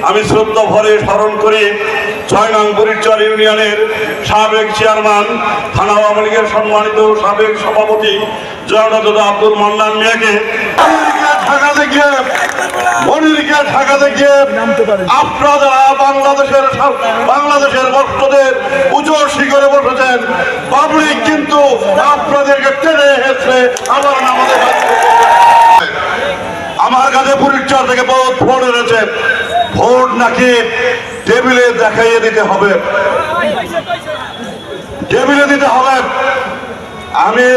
আমি শ্রদ্ধা ভরে স্মরণ করি ৬ নং বুড়িরচর ইউনিয়নের সাবেক চেয়ারম্যান, থানা আওয়ামী লীগের সম্মানিত সাবেক সভাপতি জয়নাল আব্দুল মান্নান মিয়াকে। ঢাকাতে গিয়ে আপনারা বাংলাদেশের ভক্তদের উজোর শিখরে বসেছেন। পাবলিক কিন্তু আপনাদেরকে টেনে হেসে আবার আমাদের আমার কাছে বুড়িরচর থেকে বহুত ফোন এনেছে। ভোট নাকি টেবিলে দেখাইয়ে দিতে হবে, টেবিলে দিতে হবে। আমি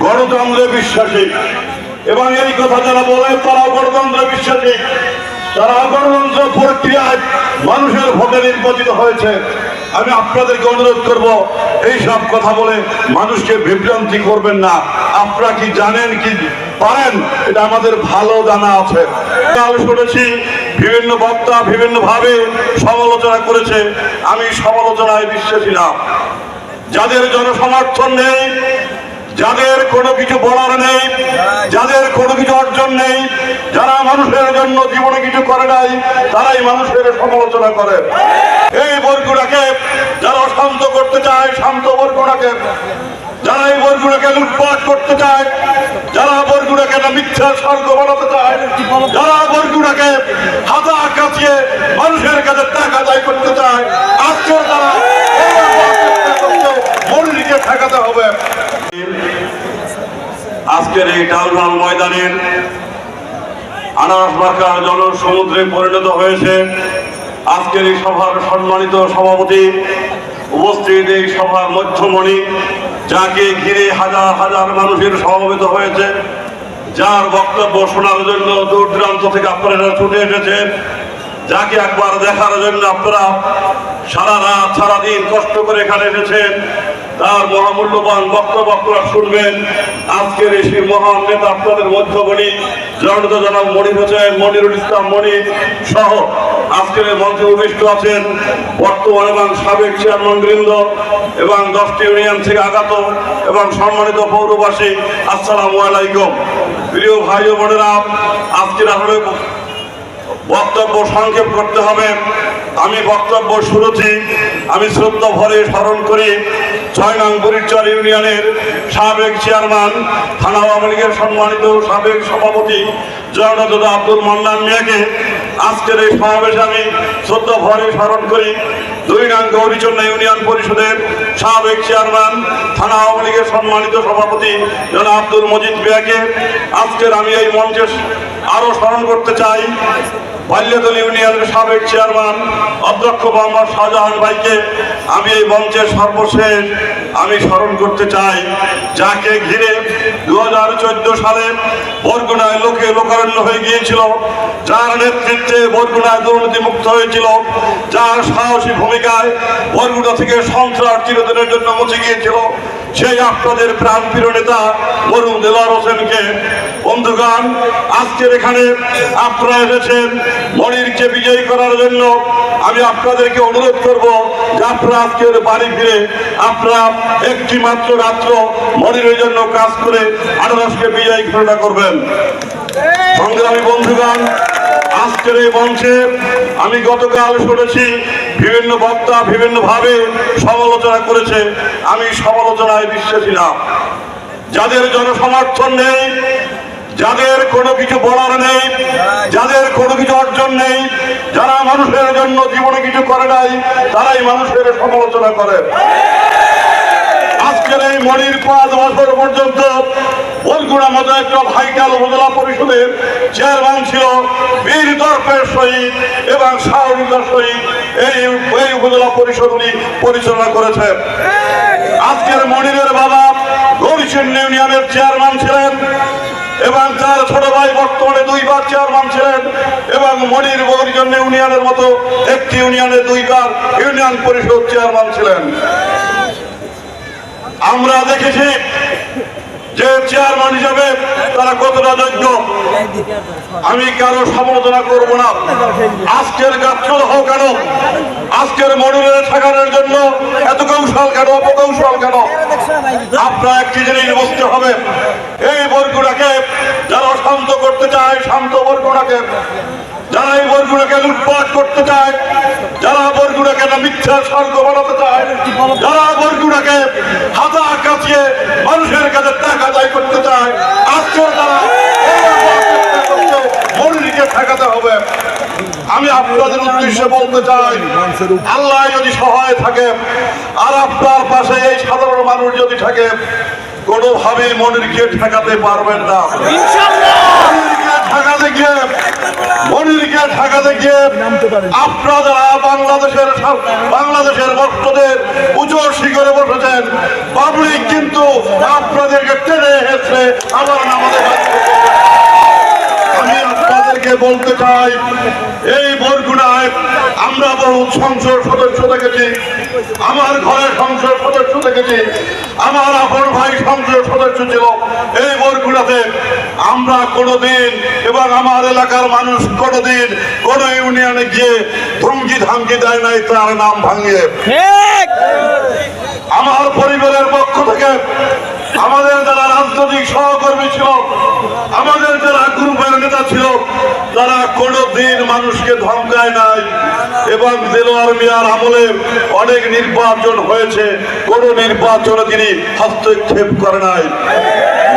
গণতন্ত্রে বিশ্বাসী এবং এই কথা যারা বলে তারাও গণতন্ত্রে বিশ্বাসী। তারা গণতন্ত্র প্রক্রিয়ায় মানুষের ভোটে নির্বাচিত হয়েছে। আমি আপনাদেরকে অনুরোধ করব এই সব কথা বলে মানুষকে বিভ্রান্তি করবেন না। আপনারা কি জানেন, কি পারেন, এটা আমাদের ভালো জানা আছে। কাল শুনেছি বিভিন্ন বক্তা বিভিন্ন ভাবে সমালোচনা করেছে। আমি সমালোচনায় বিশ্বাসী না। যাদের জনসমর্থন নেই, যাদের কোনো কিছু বলার নেই, যাদের কোনো কিছু অর্জন নেই, যারা মানুষের জন্য জীবনে কিছু করে নাই, তারাই মানুষের সমালোচনা করে। এই বর্গটাকে যারা শান্ত করতে চায়, শান্ত বর্গটাকে যারা এই বর্গটাকে লুটপাট করতে চায়, যারা বর্গটাকে মিথ্যা স্বর্গ বানাতে চায়, যারা বর্গটাকে হাতা কাছিয়ে মানুষের কাছে টাকা আদায় করতে চায়, আজকে তারা মনিরকে ঠেকাতে হবে। আজকের এই টাউন ময়দানের আনারস মার্কার জনসমুদ্রে পরিণত হয়েছে। আজকের এই সভার সম্মানিত সভাপতি, উপস্থিত এই সভার মধ্যমণি, যাকে ঘিরে হাজার হাজার মানুষের সমবেত হয়েছে, যার বক্তব্য শোনার জন্য দূর দূরান্ত থেকে আপনারা ছুটে এসেছেন, যাকে একবার দেখার জন্য আপনারা সারা রাত সারাদিন কষ্ট করে এখানে এসেছেন, তার মহামূল্যবান বক্তব্য আপনারা শুনবেন। আজকের এই মহান নেতা আপনাদের মধ্যমণি জনাব মনির হোসেন, মনিরুল ইসলাম মনির সহ আজকের মঞ্চে উপবিষ্ট আছেন বর্তমান এবং সাবেক চেয়ারম্যান বৃন্দ এবং 10টি ইউনিয়ন থেকে আগত এবং সম্মানিত পৌরবাসী, আসসালামু আলাইকুম। প্রিয় ভাই ও বোনেরা, আজকের আসলে বক্তব্য সংক্ষেপ করতে হবে। আমি বক্তব্য শুরুছি। আমি শ্রদ্ধা ভরে স্মরণ করি ৬ নং বুড়িরচর ইউনিয়নের সাবেক চেয়ারম্যান, থানা আওয়ামী লীগের সম্মানিত সাবেক সভাপতি জয়নাল আব্দুল মান্নান মিয়াকে। আজকের এই সমাবেশে আমি শ্রদ্ধা ভরে স্মরণ করি ২ নং গৌরীচন্না ইউনিয়ন পরিষদের সাবেক চেয়ারম্যান, থানা আওয়ামী লীগের সম্মানিত সভাপতি জনাব আব্দুল মজিদ মিয়াকে। আজকের আমি এই মঞ্চে আরো স্মরণ করতে চাই বাল্যদল ইউনিয়নের সাবেক চেয়ারম্যান অধ্যক্ষ মোহাম্মদ শাহজাহান ভাইকে। আমি এই মঞ্চের সর্বশেষ আমি স্মরণ করতে চাই, যাকে ঘিরে 2014 সালে বরগুনায় লোকে লোকারণ্য হয়ে গিয়েছিল, যার নেতৃত্বে বরগুনায় দুর্নীতি মুক্ত হয়েছিল, যার সাহসী ভূমিকায় বরগুনা থেকে সন্ত্রাস চিরদিনের জন্য মুছে গিয়েছিল, সেই আপনাদের প্রাণপ্রিয় নেতা মরহুম দেলোয়ার হোসেনকে। বন্ধুগণ, আজকের এখানে আপনারা এসেছেন মনিরকে বিজয়ী করার জন্য। আমি আপনাদেরকে অনুরোধ করব যে আপনারা আজকের বাড়ি ফিরে আপনারা একটি মাত্র রাত্র মনিরের জন্য কাজ করে আনারসকে বিজয়ী ঘোষণা করবেন। সংগ্রামী বন্ধুগণ, আজকের এই মঞ্চে আমি গতকাল শুনেছি বিভিন্ন বক্তা বিভিন্ন ভাবে সমালোচনা করেছে। আমি সমালোচনায় বিশ্বাসী না। যাদের জনসমর্থন নেই, যাদের কোনো কিছু বলার নেই, যাদের কোনো কিছু অর্জন নেই, যারা মানুষের জন্য জীবনে কিছু করে নাই, তারাই মানুষের সমালোচনা করে। আজকের এই মনির 5 বছর পর্যন্ত বরগুনা মতো একটা ভাইটাল উপজেলা পরিষদের চেয়ারম্যান ছিল, বীর দর্পের সহিত এবং সাহসিকতার সহিত এই উপজেলা পরিষদ উনি পরিচালনা করেছে। আজকের মনিরের বাবা গৌরীচন্না ইউনিয়নের চেয়ারম্যান ছিলেন এবং তার ছোট ভাই বর্তমানে 2 বার চেয়ারম্যান ছিলেন এবং মনির গৌরীচন্না ইউনিয়নের মতো একটি ইউনিয়নে 2 বার ইউনিয়ন পরিষদ চেয়ারম্যান ছিলেন। আমরা দেখেছি যে চেয়ারম্যান হিসেবে তারা কতটা যোগ্য। আমি কারো সমালোচনা করব না। আজকের গাছল হোক কেন, আজকের মনিরের ঠেকানোর জন্য এত কৌশল কেন, অপকৌশল কেন? আপনারা একটি জিনিস বুঝতে হবে, এই বর্গটাকে যারা শান্ত করতে চায়, শান্ত বর্গটাকে যারা এই বর্গটাকে লুটপাট করতে চায়, ইচ্ছা স্বর্গ বানাতে চায়, যারা বরগুনাকে হাতা কাটিয়ে মানুষের কাছে টাকা আদায় করতে চায়, আজকে তারা মনিরকে ঠেকাতে হবে। আমি আপনাদের উদ্দেশ্যে বলতে চাই, আল্লাহ যদি সহায় থাকে আর আপনার পাশে এই সাধারণ মানুষ যদি থাকে, কোনোভাবেই মনিরকে ঠেকাতে পারবেন না। মনিরকে ঠেকাতে গিয়ে আপনারা বাংলাদেশের ভক্তদের উঁচু শিখরে বসেছেন, পাবলিক কিন্তু আপনাদেরকে টেনে হেঁচড়ে আবার নামাজে আমি আপনাদেরকে বলতে চাই, এই বরগুনায় আমরা বহু সংসদ সদস্য দেখেছি, আমার ঘরে সংসদ সদস্য দেখেছি, আমার আপন ভাই সংসদ সদস্য ছিল এই বরগুনাতে। আমরা কোনোদিন এবং আমার এলাকার মানুষ কোনোদিন কোন ইউনিয়নে গিয়ে ধমকি ধামকি দেয় নাই তার নাম ভাঙিয়ে। আমার পরিবারের পক্ষ থেকে আমাদের যারা রাজনৈতিক সহকর্মী ছিল, আমাদের যারা গ্রুপের নেতা ছিল, তারা কোনোদিন মানুষকে ধমকায় নাই। এবং দেলোয়ার মিয়ার আমলে অনেক নির্বাচন হয়েছে, কোন নির্বাচনে তিনি হস্তক্ষেপ করে নাই।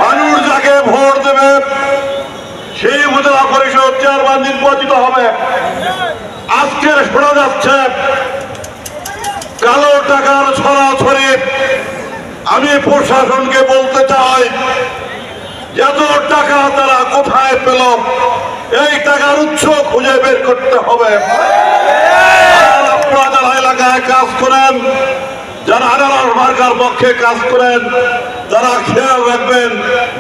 মানুষ যাকে ভোট দেবে সেই উপজেলা পরিষদ চেয়ারম্যান নির্বাচিত হবে। আজকে শোনা যাচ্ছে কালো টাকার ছড়াছড়ি। আমি প্রশাসনকে বলতে চাই, এত টাকা তারা কোথায় পেল, এই টাকার উৎস খুঁজে বের করতে হবে। আপনারা যারা এলাকায় কাজ করেন, যারা আনারস মার্কার পক্ষে কাজ করেন, তারা খেয়াল রাখবেন,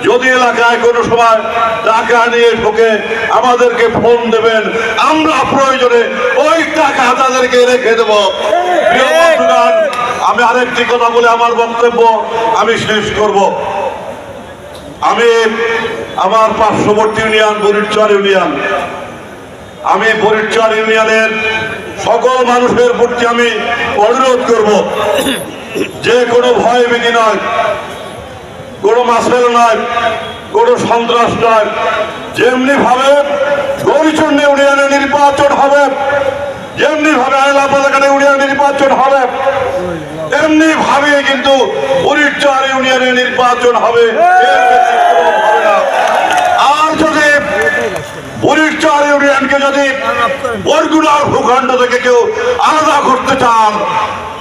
যদি এলাকায় কোনো সময় টাকা নিয়ে ঢোকে আমাদেরকে ফোন দেবেন, আমরা প্রয়োজনে ওই টাকা তাদেরকে রেখে দেব। আমি আরেকটি কথা বলে আমার বক্তব্য আমি শেষ করব। আমি আমার পার্শ্ববর্তী ইউনিয়ন বরিরচর ইউনিয়ন, আমি বরিরচর ইউনিয়নের সকল মানুষের প্রতি আমি অনুরোধ করব, যে কোনো ভয় ভীতি নয়, কোনো মাসেল নয়, কোনো সন্ত্রাস নয়, যেমনি ভাবে গৌরীচন্ডী ইউনিয়নে নির্বাচন হবে, যেমনি ভাবে আয়লাপালাকাটা ইউনিয়নে নির্বাচন হবে, এমনি ভাবে কিন্তু বরিরচর ইউনিয়নে নির্বাচন হবে। আর যদি বরিরচর ইউনিয়নকে যদি বরগুনার ভূখণ্ড থেকে কেউ আলাদা করতে চান,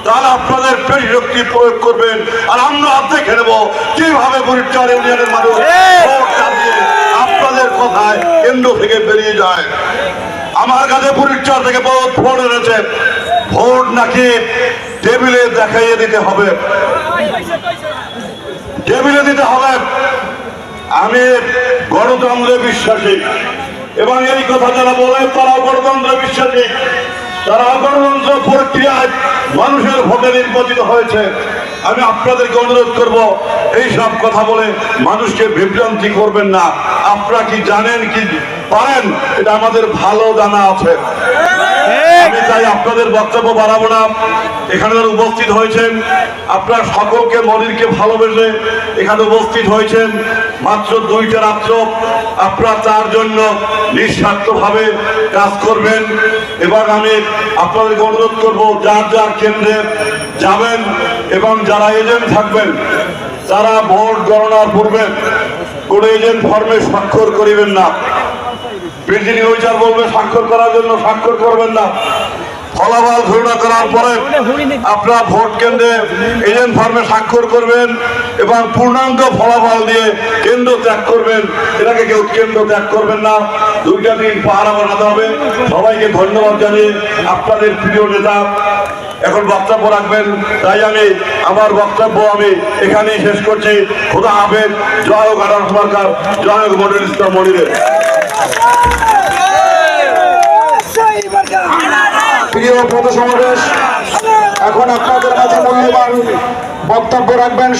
তাহলে আপনাদের পেশি শক্তি প্রয়োগ করবেন, আর আমরা দেখে নেব কিভাবে বরিরচর ইউনিয়নের মানুষ আপনাদের কথায় কেন্দ্র থেকে বেরিয়ে যায়। আমার কাছে বরিরচর থেকে বহুত ফোন এনেছে, ভোট নাকি টেবিলে দেখাইয়ে দিতে হবে, টেবিলে দিতে হবে। আমি গণতন্ত্রে বিশ্বাসী, এবং এই কথা যারা বলে তারাও গণতন্ত্রে বিশ্বাসী, তারা গণতন্ত্র প্রক্রিয়ায় মানুষের ভোটে নির্বাচিত হয়েছে। আমি আপনাদেরকে অনুরোধ করব, এই সব কথা বলে মানুষকে বিভ্রান্তি করবেন না। আপনারা কি জানেন, কি পারেন, এটা আমাদের ভালো জানা আছে। আমি তাই আপনাদের বক্তব্য বাড়াবো না। এখানে যারা উপস্থিত হয়েছেন, আপনারা সকলকে মনিরকে ভালোবেসে এখানে উপস্থিত হয়েছেন। মাত্র 2টা রাত্র আপনারা তার জন্য নিঃস্বার্থভাবে কাজ করবেন। এবং আমি আপনাদেরকে অনুরোধ করব, যার যার কেন্দ্রে যাবেন এবং যারা এজেন্ট থাকবেন, তারা ভোট গণনার পূর্বে কোনো এজেন্ট ফর্মে স্বাক্ষর করিবেন না। প্রিন্সিপাল অফিসার বলবে স্বাক্ষর করার জন্য, স্বাক্ষর করবেন না। ফলাফল ঘোষণা করার পরে আপনারা ভোট কেন্দ্রে এজেন্ট ফর্মে স্বাক্ষর করবেন এবং পূর্ণাঙ্গ ফলাফল দিয়ে কেন্দ্র ত্যাগ করবেন। এটাকে কেউ কেন্দ্র ত্যাগ করবেন না। 2টা দিন পাহারা বানাতে হবে। সবাইকে ধন্যবাদ জানিয়ে আপনাদের প্রিয় নেতা এখন বক্তব্য রাখবেন, তাই আমি আমার বক্তব্য আমি এখানেই শেষ করছি। খোদা হাফেজ। জয় হোক আনারস মার্কার, জয় হোক মনিরুল ইসলাম মনিরের। প্রিয় পথ সমাবেশ, এখন আপনাদের কাছে মূল্যবান বক্তব্য রাখবেন।